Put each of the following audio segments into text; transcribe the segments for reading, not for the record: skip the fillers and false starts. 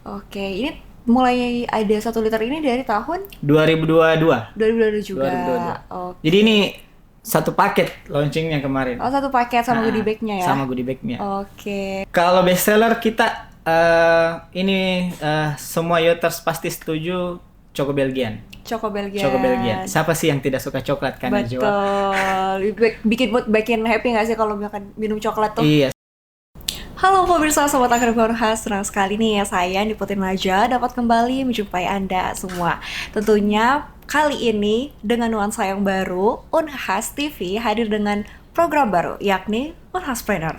Oke, ini mulai ada 1 liter ini dari tahun 2022. 2022 juga. 2022. Oke. Jadi ini satu paket launchingnya kemarin. Oh, satu paket sama goodie Ah, bag-nya ya? sama goodie bag-nya. Oke. Kalau bestseller kita ini semua Yoters pasti setuju Choco Belgian. Choco Belgian. Choco Belgian. Siapa sih yang tidak suka coklat kan Najwa? Betul. Bikin mood, bikin happy nggak sih kalau makan minum coklat tuh? Iya. Halo pemirsa Sobat Akademi Unhas, senang sekali nih ya saya Niputin Naja dapat kembali menjumpai Anda semua. Tentunya kali ini dengan nuansa yang baru, Unhas TV hadir dengan program baru yakni Unhaspreneur.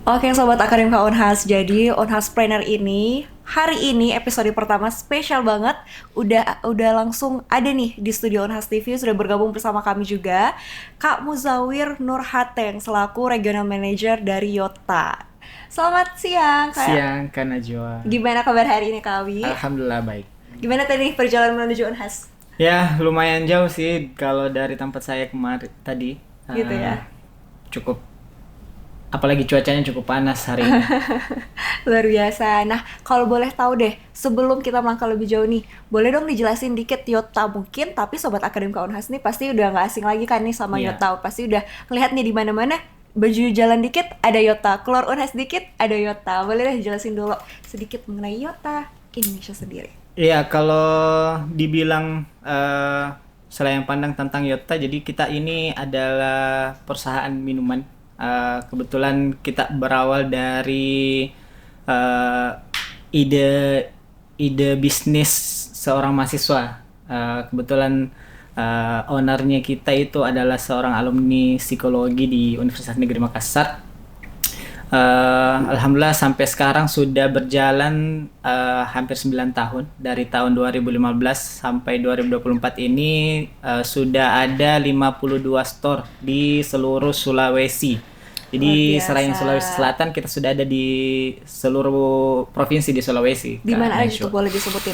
Oke Sobat Akademika Unhas, jadi Unhaspreneur ini hari ini episode pertama spesial banget. Udah langsung ada nih di studio Unhas TV, sudah bergabung bersama kami juga Kak Muzawir Nurhateng selaku Regional Manager dari Yota. Selamat siang Kak. Siang Kak Najwa. Gimana kabar hari ini Kak Wi? Alhamdulillah baik. Gimana tadi perjalanan menuju Unhas? Ya lumayan jauh sih kalau dari tempat saya kemarin tadi. Gitu ya. Cukup. Apalagi cuacanya cukup panas hari ini. Luar biasa. Nah, kalau boleh tahu deh, sebelum kita melangkah lebih jauh nih, boleh dong dijelasin dikit Yota mungkin, tapi Sobat Akademika Unhas nih pasti udah nggak asing lagi kan nih sama Iya. Yota. Pasti udah ngelihat nih di mana-mana, baju jalan dikit ada Yota, keluar Unhas dikit ada Yota. Boleh deh jelasin dulu sedikit mengenai Yota Indonesia sendiri. Iya, kalau dibilang selain pandang tentang Yota, jadi kita ini adalah perusahaan minuman. Kebetulan kita berawal dari ide bisnis seorang mahasiswa. Kebetulan ownernya kita itu adalah seorang alumni psikologi di Universitas Negeri Makassar. Alhamdulillah sampai sekarang sudah berjalan hampir 9 tahun. Dari tahun 2015 sampai 2024 ini sudah ada 52 store di seluruh Sulawesi. Jadi Luar biasa. selain Sulawesi Selatan kita sudah ada di seluruh provinsi di Sulawesi. Di Kak mana aja Najwa. tuh boleh disebutin?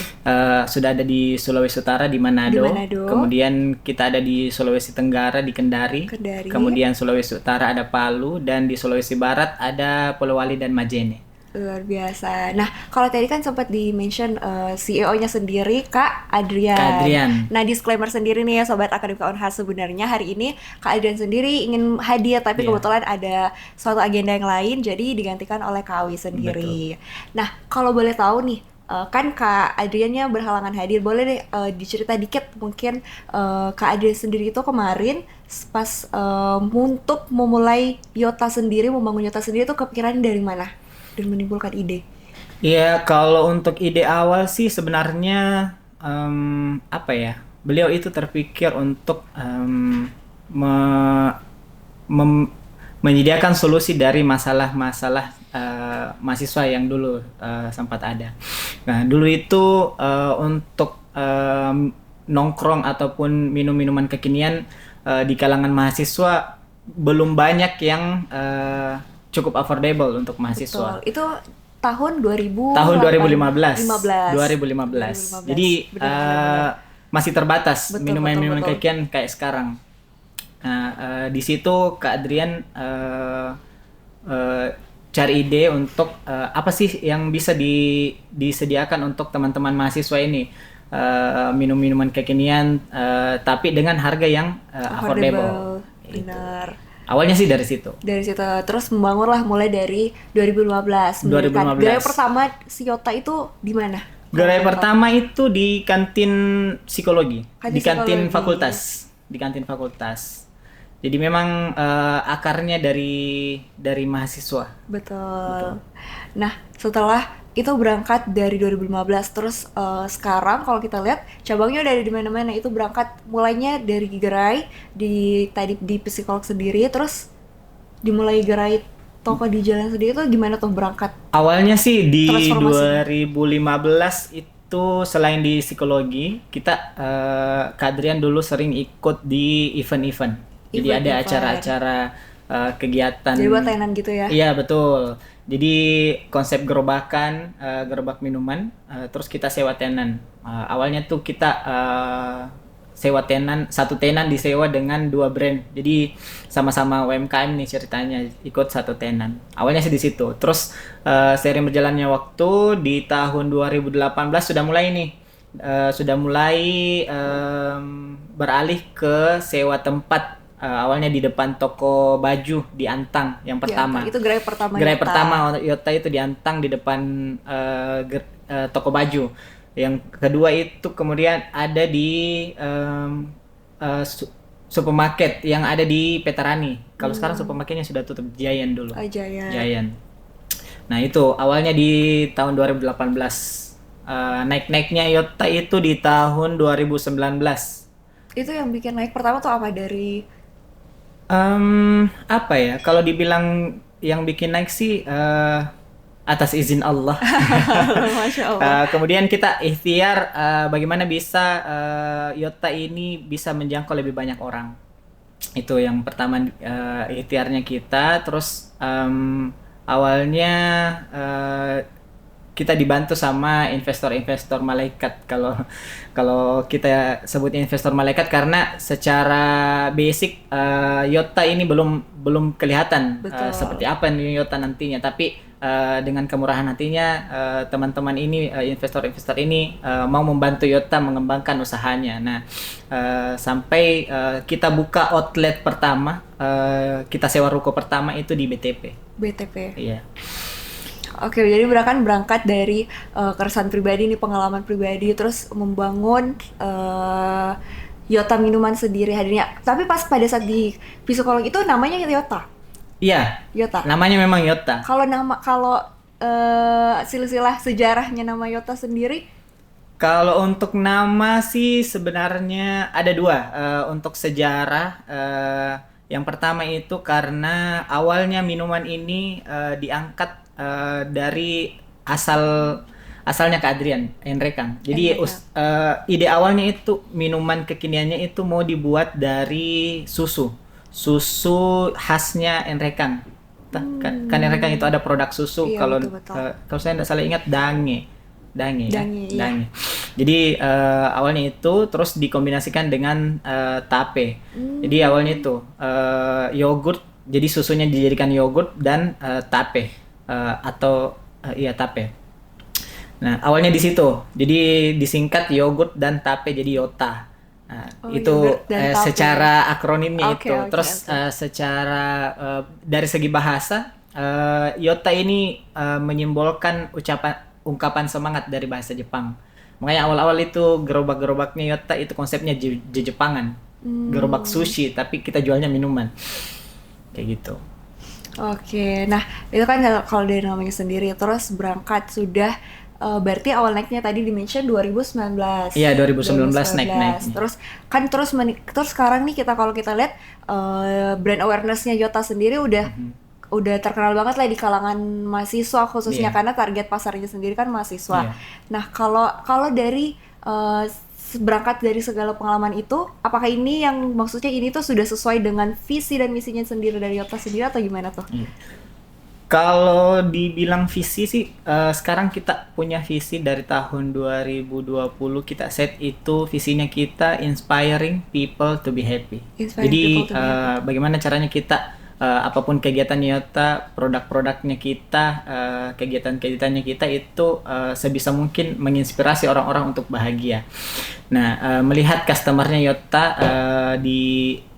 Sudah ada di Sulawesi Utara di Manado. Di Manado. Kemudian kita ada di Sulawesi Tenggara di Kendari. Kendari. Kemudian Sulawesi Utara ada Palu dan di Sulawesi Barat ada Polewali dan Majene. Luar biasa. Nah, kalau tadi kan sempat di-mention CEO-nya sendiri, Kak Adrian. Kak Adrian. Nah, disclaimer sendiri nih ya Sobat Akademika Unhas, sebenarnya hari ini Kak Adrian sendiri ingin hadir, tapi Iya. kebetulan ada suatu agenda yang lain, jadi digantikan oleh Kak Awi sendiri. Nah, kalau boleh tahu nih, kan Kak Adriannya berhalangan hadir, boleh deh dicerita dikit mungkin Kak Adrian sendiri itu kemarin pas untuk memulai Yota sendiri, membangun Yota sendiri itu kepikiran dari mana? Dan menimbulkan ide. Iya, kalau untuk ide awal sih sebenarnya apa ya? Beliau itu terpikir untuk menyediakan solusi dari masalah-masalah mahasiswa yang dulu sempat ada. Nah, dulu itu untuk nongkrong ataupun minum-minuman kekinian di kalangan mahasiswa belum banyak yang cukup affordable untuk mahasiswa. Betul. Itu tahun 2000 Tahun 2015. 2015. Jadi Benar-benar. masih terbatas Betul, minuman-minuman betul. kekinian kayak sekarang. Nah, di situ Kak Adrian cari ide untuk apa sih yang bisa disediakan untuk teman-teman mahasiswa ini, minum-minuman kekinian tapi dengan harga yang affordable. Benar. Awalnya sih dari situ. Dari situ terus membangunlah mulai dari 2015. 2015. Gerai pertama si Yota itu di mana? Gerai pertama itu di kantin psikologi, Kantin di kantin psikologi. fakultas, di kantin fakultas. Jadi memang akarnya dari mahasiswa. Betul. Nah, setelah itu berangkat dari 2015, terus sekarang kalau kita lihat cabangnya udah ada di mana-mana. Itu berangkat mulainya dari gerai tadi di psikolog sendiri, terus dimulai gerai toko di jalan sendiri itu gimana tuh berangkat? Awalnya sih di Transformasinya. 2015 itu selain di psikologi, kita Kak Adrian dulu sering ikut di event-event. Jadi ada Event-event. acara-acara kegiatan. Jadi buat tenan gitu ya? Iya betul. Jadi konsep gerobakan, gerobak minuman, terus kita sewa tenan. Awalnya tuh kita sewa tenan, satu tenan disewa dengan dua brand. Jadi sama-sama UMKM nih ceritanya, ikut satu tenan. Awalnya sih di situ. Terus seiring berjalannya waktu di tahun 2018 sudah mulai nih, beralih ke sewa tempat. Awalnya di depan toko baju di Antang yang pertama. Itu gerai pertama. Gerai pertama Yota itu di Antang di depan toko baju. Yang kedua itu kemudian ada di supermarket yang ada di Petarani. Kalau sekarang supermarketnya sudah tutup, Giant dulu. Giant. Nah itu awalnya di tahun 2018. Naik-naiknya Yota itu di tahun 2019. Itu yang bikin naik pertama tuh apa dari? Apa ya? Kalau dibilang yang bikin naik sih atas izin Allah. Masya Allah. Kemudian kita ikhtiar bagaimana bisa Yota ini bisa menjangkau lebih banyak orang. Itu yang pertama, ikhtiarnya kita. Terus awalnya kita dibantu sama investor-investor malaikat. Kalau kita sebutnya investor malaikat karena secara basic Yota ini belum kelihatan seperti apa nih Yota nantinya, tapi dengan kemurahan hatinya teman-teman ini, investor-investor ini mau membantu Yota mengembangkan usahanya. Nah, sampai kita buka outlet pertama, kita sewa ruko pertama itu di BTP. Iya. Oke, jadi berangkat dari keresahan pribadi nih, pengalaman pribadi, terus membangun Yota minuman sendiri hadirnya. Tapi pas pada saat di psikolog itu namanya Yota. Iya. Yota. Namanya memang Yota. Kalau silsilah sejarahnya nama Yota sendiri? Kalau untuk nama sih sebenarnya ada dua. Untuk sejarah, yang pertama itu karena awalnya minuman ini diangkat dari asalnya Kak Adrian Enrekang. Jadi ide awalnya itu minuman kekiniannya itu mau dibuat dari susu khasnya Enrekang. Kan Enrekang itu ada produk susu. Iya, kalau saya tidak salah ingat Dange. Iya. Jadi awalnya itu terus dikombinasikan dengan tape. Jadi awalnya itu yogurt, jadi susunya dijadikan yogurt dan tape tape. Nah, awalnya di situ. Jadi disingkat yogurt dan tape jadi Yota. Nah, itu secara akronimnya itu. Terus secara dari segi bahasa, Yota ini menyimbolkan ungkapan semangat dari bahasa Jepang. Makanya awal-awal itu gerobak-gerobaknya Yota itu konsepnya Jepangan. Gerobak sushi tapi kita jualnya minuman. Kayak gitu. Oke, nah itu kan kalau dari namanya sendiri, terus berangkat sudah berarti awal naiknya tadi di-mention 2019. Iya, 2019 naik. Terus sekarang nih kalau kita lihat brand awareness-nya Yota sendiri udah terkenal banget lah di kalangan mahasiswa khususnya, karena target pasarnya sendiri kan mahasiswa. Nah, kalau dari berangkat dari segala pengalaman itu, apakah ini yang maksudnya ini tuh sudah sesuai dengan visi dan misinya sendiri dari Yota sendiri atau gimana tuh? Kalau dibilang visi sih, sekarang kita punya visi dari tahun 2020 kita set itu, visinya kita inspiring people to be happy. Jadi bagaimana caranya kita apapun kegiatan Yota, produk-produknya kita, kegiatan-kegiatannya kita itu sebisa mungkin menginspirasi orang-orang untuk bahagia. Nah, melihat customernya Yota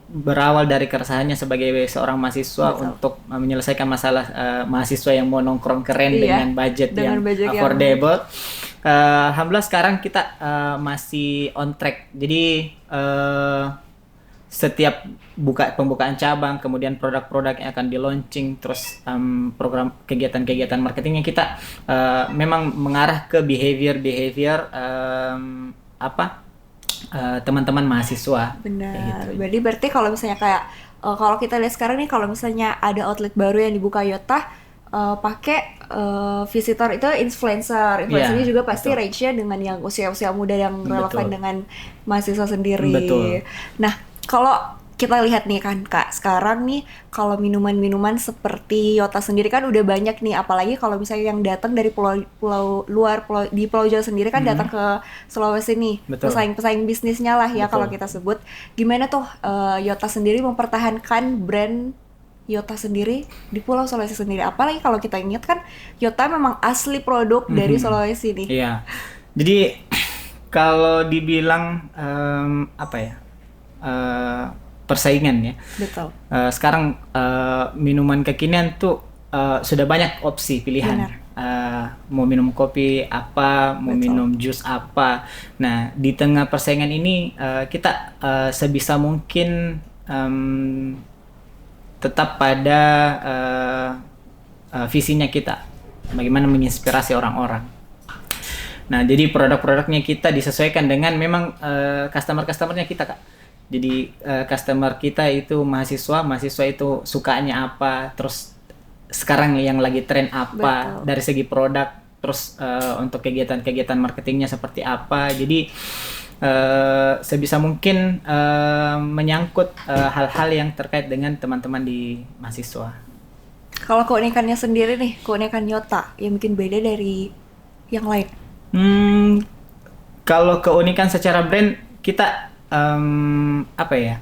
berawal dari keresahannya sebagai seorang mahasiswa untuk menyelesaikan masalah mahasiswa yang mau nongkrong keren dengan budget yang affordable. Alhamdulillah sekarang kita masih on track. Jadi setiap pembukaan cabang, kemudian produk-produk yang akan di launching, terus program kegiatan-kegiatan marketingnya kita memang mengarah ke behavior teman-teman mahasiswa. Benar. Gitu. Berarti kalau misalnya kayak kalau kita lihat sekarang nih, kalau misalnya ada outlet baru yang dibuka Yota, pakai visitor itu influencernya juga pasti range-nya dengan yang usia-usia muda yang relevan dengan mahasiswa sendiri. Betul. Nah, kalau kita lihat nih kan Kak, sekarang nih kalau minuman-minuman seperti Yota sendiri kan udah banyak nih, apalagi kalau misalnya yang datang dari pulau luar, di Pulau Jawa sendiri kan datang ke Sulawesi nih, Betul. pesaing-pesaing bisnisnya lah ya Betul. kalau kita sebut. Gimana tuh Yota sendiri mempertahankan brand Yota sendiri di Pulau Sulawesi sendiri? Apalagi kalau kita ingat kan Yota memang asli produk dari Sulawesi nih. Iya. Jadi kalau dibilang apa ya, persaingan ya. Betul. Sekarang minuman kekinian tuh sudah banyak opsi pilihan. Benar. Mau minum kopi apa, mau Betul. minum jus apa. Nah, di tengah persaingan ini kita sebisa mungkin tetap pada visinya kita, bagaimana menginspirasi orang-orang. Nah, jadi produk-produknya kita disesuaikan dengan memang customer-customernya kita, Kak. Jadi customer kita itu mahasiswa itu sukanya apa, terus sekarang yang lagi tren apa. Betul. Dari segi produk, terus untuk kegiatan-kegiatan marketingnya seperti apa. Jadi sebisa mungkin menyangkut hal-hal yang terkait dengan teman-teman di mahasiswa. Kalau keunikannya sendiri nih, keunikan Yota yang bikin beda dari yang lain? Kalau keunikan secara brand kita apa ya,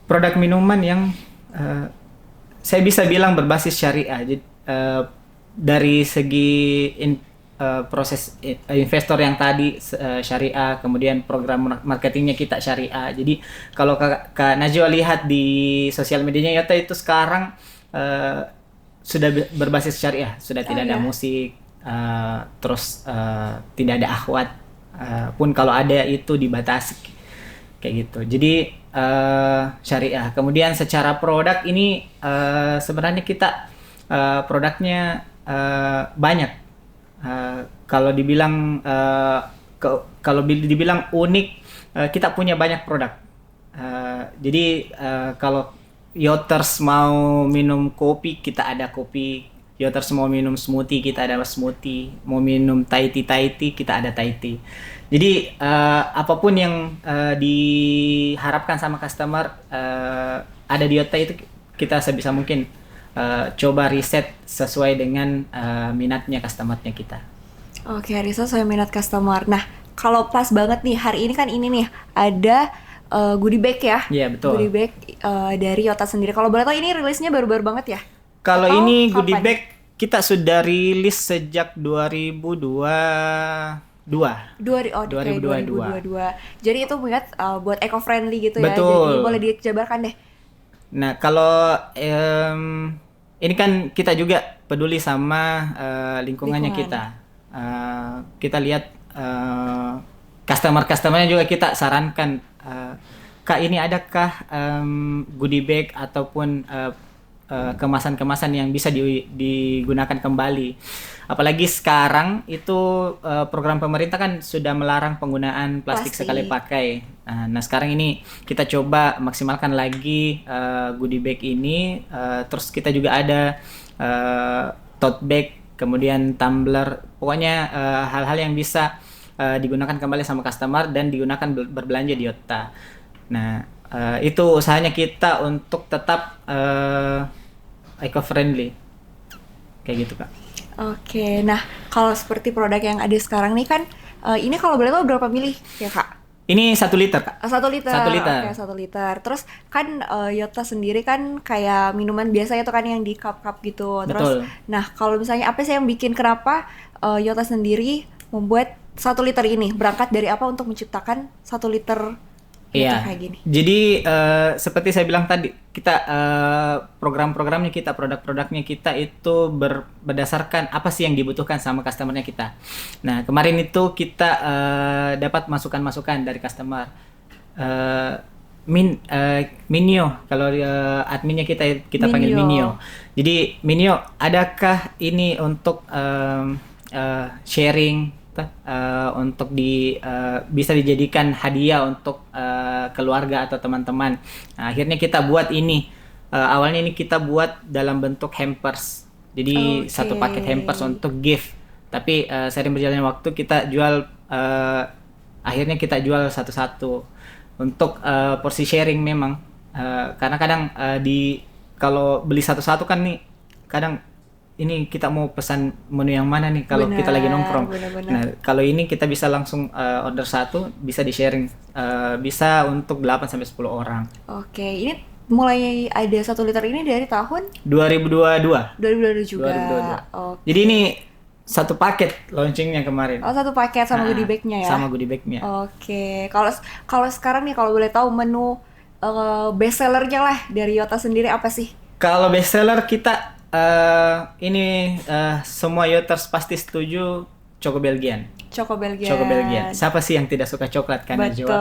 produk minuman yang saya bisa bilang berbasis syariah. Jadi dari segi proses investor yang tadi syariah, kemudian program marketingnya kita syariah. Jadi kalau Kak Najwa lihat di sosial medianya Yota itu sekarang sudah berbasis syariah, sudah tidak ada musik, terus tidak ada akhwat, pun kalau ada itu dibatasi kayak gitu. Jadi syariah. Kemudian secara produk ini sebenarnya kita produknya banyak. Kalau dibilang unik, kita punya banyak produk. Jadi kalau Yoters mau minum kopi, kita ada kopi. Yoters mau minum smoothie, kita ada smoothie. Mau minum Thai tea, kita ada Thai tea. Jadi apapun yang diharapkan sama customer ada di Yota itu kita sebisa mungkin coba riset sesuai dengan minatnya customer-nya kita. Oke, riset sesuai minat customer. Nah, kalau pas banget nih hari ini kan ini nih ada goodie bag ya. Iya, betul. Goodie bag dari Yota sendiri. Kalau boleh tahu ini rilisnya baru-baru banget ya? Kalau Atau ini kapan? goodie bag kita sudah rilis sejak 2022. 2022. Jadi itu buat eco-friendly gitu ya. Betul. Jadi boleh dijabarkan deh. Nah, kalau ini kan kita juga peduli sama lingkungannya kita. Kita lihat customer-customernya juga kita sarankan, Kak, ini adakah goodie bag ataupun kemasan-kemasan yang bisa digunakan kembali. Apalagi sekarang itu program pemerintah kan sudah melarang penggunaan plastik sekali pakai. Nah, sekarang ini kita coba maksimalkan lagi goodie bag ini. Terus kita juga ada tote bag, kemudian tumbler. Pokoknya hal-hal yang bisa digunakan kembali sama customer dan digunakan berbelanja di Yota. Nah, itu usahanya kita untuk tetap eco-friendly kayak gitu, Kak. Oke, nah kalau seperti produk yang ada sekarang nih kan ini kalau boleh tahu berapa mili ya Kak? Ini 1 liter, Kak. 1 liter. 1 liter. Oke, 1 liter. Terus kan Yota sendiri kan kayak minuman biasa itu kan yang di cup-cup gitu. Terus, betul. Nah kalau misalnya apa sih yang bikin kenapa Yota sendiri membuat 1 liter ini? Berangkat dari apa untuk menciptakan 1 liter kayak gini? Jadi seperti saya bilang tadi, kita program-programnya kita, produk-produknya kita itu berdasarkan apa sih yang dibutuhkan sama customernya kita. Nah, kemarin itu kita dapat masukan-masukan dari customer. Minio, kalau adminnya kita panggil Minio. Jadi Minio, adakah ini untuk sharing? Untuk bisa dijadikan hadiah untuk keluarga atau teman-teman. Nah, akhirnya kita buat ini. Awalnya ini kita buat dalam bentuk hampers. Jadi satu paket hampers untuk gift. Tapi sering berjalannya waktu kita jual, akhirnya kita jual satu-satu. untuk porsi sharing memang. Karena kadang kalau beli satu-satu kan nih kadang ini kita mau pesan menu yang mana nih kalau kita lagi nongkrong. Benar. Nah, kalau ini kita bisa langsung order satu, bisa di-sharing. Bisa untuk 8 sampai 10 orang. Oke, ini mulai ada 1 liter ini dari tahun 2022. 2022 juga. 2022. Oke. Jadi ini satu paket launchingnya kemarin. Oh, 1 paket sama goodie bag-nya ya. Sama goodie bag-nya. Oke. Kalau sekarang nih kalau boleh tahu menu best sellernya lah dari Yota sendiri apa sih? Kalau best seller kita ini semua Yoters pasti setuju Choco Belgian. Choco Belgian. Choco Belgian. Siapa sih yang tidak suka coklat kan? Betul.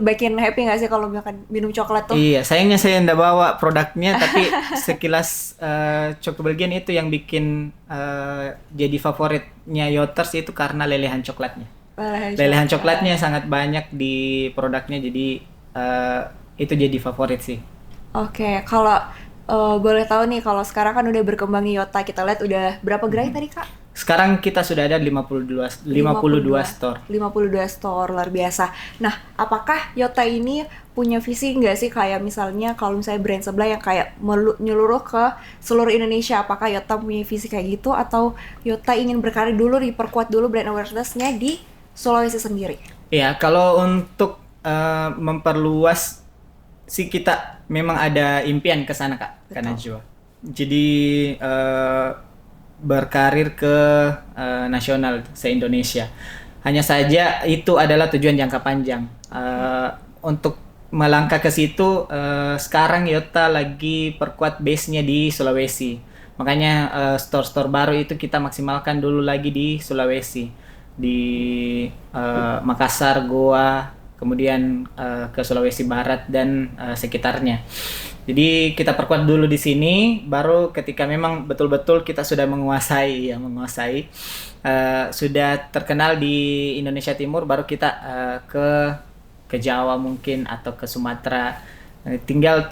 Bikin happy nggak sih kalau minum coklat tuh? Iya, sayangnya saya nggak bawa produknya, tapi sekilas Choco Belgian itu yang bikin jadi favoritnya Yoters itu karena lelehan coklatnya. Lelehan coklatnya sangat banyak di produknya, jadi itu jadi favorit sih. Oke, kalau boleh tahu nih, kalau sekarang kan udah berkembang Yota, kita lihat udah berapa gerai tadi Kak? Sekarang kita sudah ada 52 store. 52 store, luar biasa. Nah, apakah Yota ini punya visi nggak sih kayak misalnya kalau misalnya brand sebelah yang kayak menyeluruh ke seluruh Indonesia, apakah Yota punya visi kayak gitu atau Yota ingin berkarir dulu, diperkuat dulu brand awareness-nya di Sulawesi sendiri? Ya, kalau untuk memperluas sih kita memang ada impian ke sana Kak, karena Najwa. Jadi berkarir ke nasional se-Indonesia. Hanya saja itu adalah tujuan jangka panjang. Untuk melangkah ke situ, sekarang Yota lagi perkuat base-nya di Sulawesi. Makanya store-store baru itu kita maksimalkan dulu lagi di Sulawesi, di Makassar, Goa, kemudian ke Sulawesi Barat dan sekitarnya. Jadi kita perkuat dulu di sini, baru ketika memang betul-betul kita sudah menguasai, sudah terkenal di Indonesia Timur, baru kita ke Jawa mungkin atau ke Sumatera. Tinggal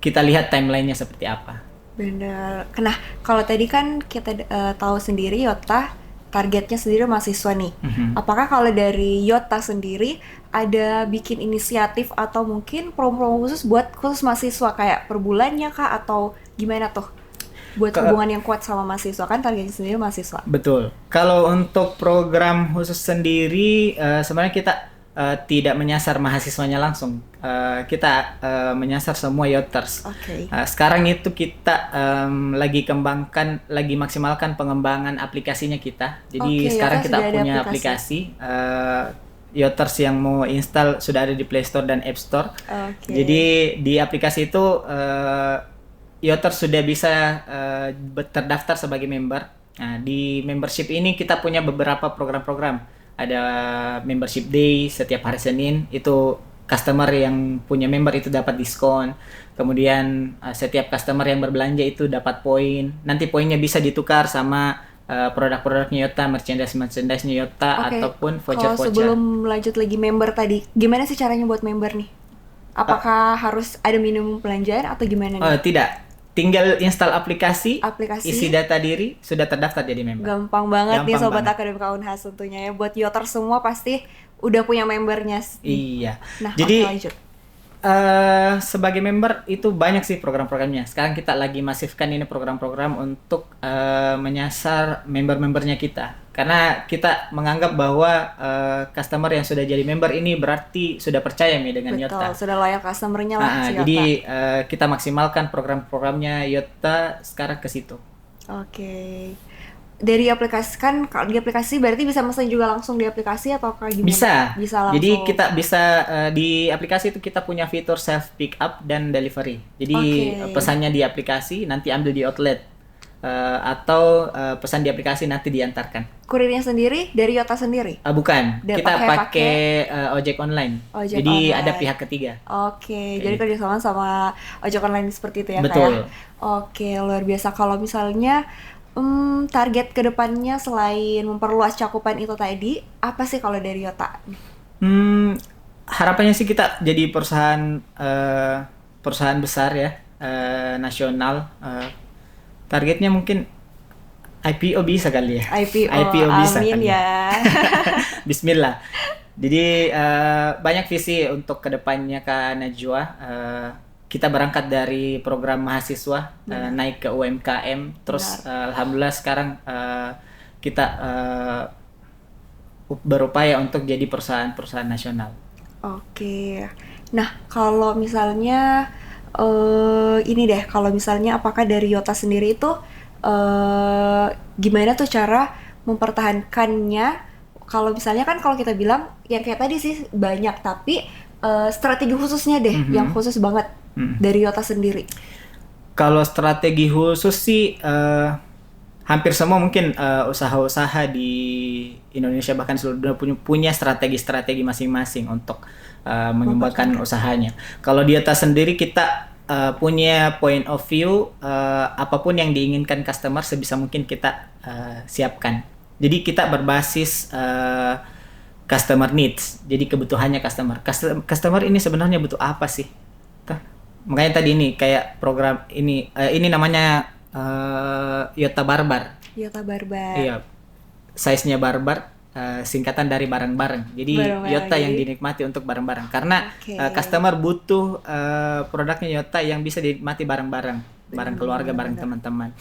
kita lihat timelinenya seperti apa. Benar. Nah, kalau tadi kan kita tahu sendiri Yota targetnya sendiri mahasiswa nih. Apakah kalau dari Yota sendiri ada bikin inisiatif atau mungkin promo khusus buat khusus mahasiswa kayak per bulannya kah atau gimana tuh? Buat hubungan yang kuat sama mahasiswa, kan targetnya sendiri mahasiswa. Betul. Kalau untuk program khusus sendiri sebenarnya kita tidak menyasar mahasiswanya langsung. Kita menyasar semua Yoters. Sekarang itu kita lagi maksimalkan pengembangan aplikasinya kita. Jadi sekarang kita punya aplikasi. Yoters yang mau install sudah ada di Play Store dan App Store. Jadi di aplikasi itu Yoters sudah bisa terdaftar sebagai member. Nah, di membership ini kita punya beberapa program-program. Ada membership day setiap hari Senin, itu customer yang punya member itu dapat diskon. Kemudian setiap customer yang berbelanja itu dapat poin. Nanti poinnya bisa ditukar sama produk-produknya Yota, merchandise-nya Yota, ataupun voucher-voucher. Kalau sebelum lanjut lagi member tadi, gimana sih caranya buat member nih? Apakah harus ada minimum belanjaan atau gimana nih? Tidak. Tinggal install aplikasi, isi data diri, sudah terdaftar jadi member. Gampang banget nih Sobat Akademika Unhas tentunya ya. Buat Yoter semua pasti udah punya membernya. Iya. Nah, jadi lanjut. Sebagai member itu banyak sih program-programnya. Sekarang kita lagi masifkan ini program-program untuk menyasar member-membernya kita. Karena kita menganggap bahwa customer yang sudah jadi member ini berarti sudah percaya nih dengan Yota. Betul, sudah loyal customer-nya lah si Yota. Jadi kita maksimalkan program-programnya Yota sekarang ke situ. Oke. Dari aplikasi kan, kalau di aplikasi berarti bisa mesen juga langsung di aplikasi atau kayak gimana? Bisa langsung. Jadi kita bisa di aplikasi itu kita punya fitur self pick up dan delivery. Jadi pesannya di aplikasi nanti ambil di outlet atau pesan di aplikasi nanti diantarkan. Kurirnya sendiri dari Yota sendiri? Bukan, kita pakai ojek online. Jadi ada pihak ketiga. Jadi kerjasama sama ojek online seperti itu ya? Betul. Kayak? Luar biasa. Kalau misalnya target kedepannya selain memperluas cakupan itu tadi, apa sih kalau dari Yota? Harapannya sih kita jadi perusahaan besar ya, nasional. Targetnya mungkin IPO bisa kali ya. IPO bisa. Amin ya. Bismillah. Jadi banyak visi untuk kedepannya Kak Najwa. Kita berangkat dari program mahasiswa naik ke UMKM, terus alhamdulillah sekarang kita berupaya untuk jadi perusahaan-perusahaan nasional. Oke. Nah, kalau misalnya ini deh, kalau misalnya apakah dari Yota sendiri itu gimana tuh cara mempertahankannya? Kalau misalnya kan kalau kita bilang yang kayak tadi sih banyak, tapi strategi khususnya deh, yang khusus banget dari Yota sendiri. Kalau strategi khusus sih hampir semua mungkin usaha-usaha di Indonesia bahkan seluruh dunia punya strategi-strategi masing-masing untuk mengembangkan usahanya. Kalau di Yota sendiri kita punya point of view, apapun yang diinginkan customer sebisa mungkin kita siapkan. Jadi kita berbasis customer needs. Jadi kebutuhannya customer. Customer ini sebenarnya butuh apa sih? Makanya tadi ini kayak program ini namanya Yota Barbar. Yota Barbar. Iya. Size-nya Barbar, singkatan dari barang-barang. Jadi Yota yang dinikmati untuk barang-barang. Karena customer butuh produknya Yota yang bisa dinikmati barang-barang, barang keluarga, barang teman-teman.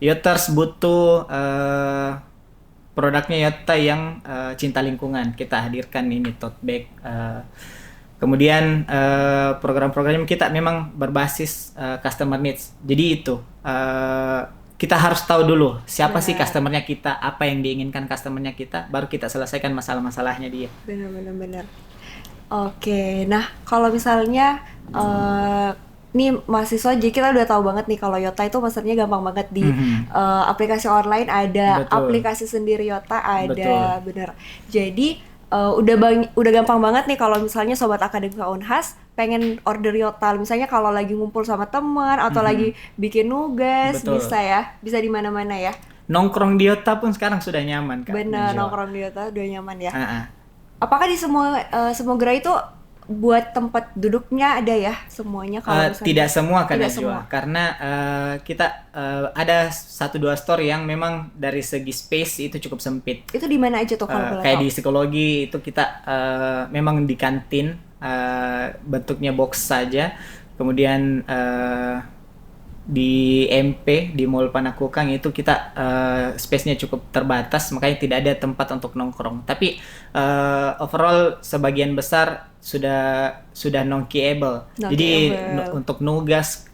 Yoters butuh produknya Yota yang cinta lingkungan. Kita hadirkan ini tote bag. Kemudian program-programnya kita memang berbasis customer needs. Jadi itu kita harus tahu dulu siapa sih customernya kita, apa yang diinginkan customernya kita, baru kita selesaikan masalah-masalahnya dia. Benar. Oke, nah kalau misalnya nih mahasiswa, jadi kita udah tahu banget nih kalau Yota itu maksudnya gampang banget di aplikasi online ada, aplikasi sendiri Yota ada, bener. Jadi udah gampang banget nih kalau misalnya sobat Akademika Unhas pengen order Yota, misalnya kalau lagi ngumpul sama teman atau lagi bikin nugas, bisa di mana-mana ya. Nongkrong di Yota pun sekarang sudah nyaman Kak. Bener, nongkrong di Yota udah nyaman ya. Apakah di semua gerai itu buat tempat duduknya ada ya semuanya? Kalau tidak semua kan Najwa, karena kita ada 1-2 store yang memang dari segi space itu cukup sempit. Itu di mana aja tuh kalau boleh kayak tahu? di psikologi itu kita memang di kantin, bentuknya box saja. Kemudian di MP di Mall Panakukang itu kita space-nya cukup terbatas, makanya tidak ada tempat untuk nongkrong. Tapi overall sebagian besar sudah non-keyable. Jadi untuk nugas,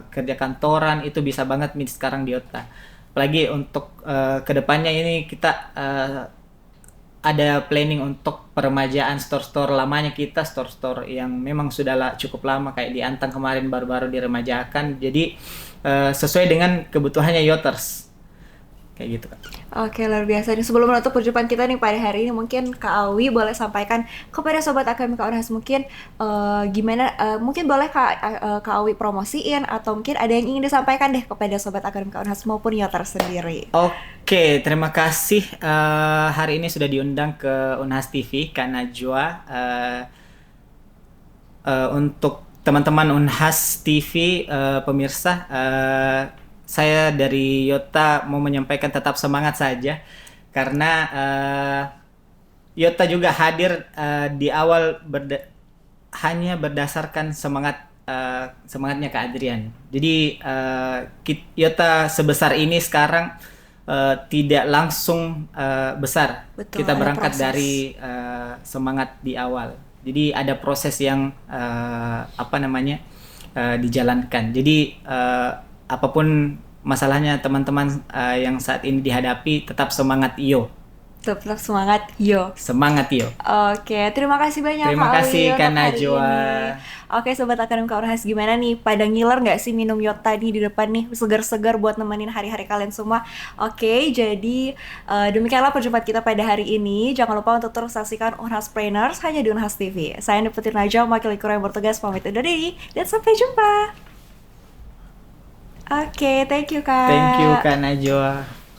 kerja kantoran itu bisa banget sekarang di Yota. Apalagi untuk kedepannya ini kita ada planning untuk peremajaan store-store lamanya kita, store-store yang memang sudah cukup lama kayak di Antang kemarin baru-baru diremajakan. Jadi sesuai dengan kebutuhannya Yoters. Kayak gitu Kak. Oke, luar biasa nih. Sebelum menutup perjumpaan kita nih pada hari ini, mungkin Kak Awi boleh sampaikan kepada Sobat Akademika Unhas mungkin gimana, mungkin boleh Kak Awi promosiin atau mungkin ada yang ingin disampaikan deh kepada Sobat Akademika Unhas maupun Yoters sendiri. Oke, terima kasih hari ini sudah diundang ke Unhas TV, Kak Najwa. Untuk teman-teman Unhas TV, pemirsa, saya dari Yota mau menyampaikan tetap semangat saja, karena Yota juga hadir di awal hanya berdasarkan semangatnya Kak Adrian. Jadi Yota sebesar ini sekarang tidak langsung besar. Betul, kita berangkat dari semangat di awal. Jadi ada proses yang dijalankan. Jadi apapun masalahnya teman-teman yang saat ini dihadapi, tetap semangat yo. Tetap semangat yo. Semangat yo. Oke, terima kasih banyak Kak Awi. Terima kasih Kak Najwa. Oke, Sobat Akademika Unhas, gimana nih? Pada ngiler nggak sih minum Yota nih di depan nih? Segar-segar buat nemenin hari-hari kalian semua. Oke, jadi demikianlah perjumpaan kita pada hari ini. Jangan lupa untuk terus saksikan Unhas Brainers hanya di Unhas TV. Saya Niputir Najwa, wakil yang bertugas pamit undur diri, dan sampai jumpa. Oke, thank you Kak. Thank you Kak Najwa.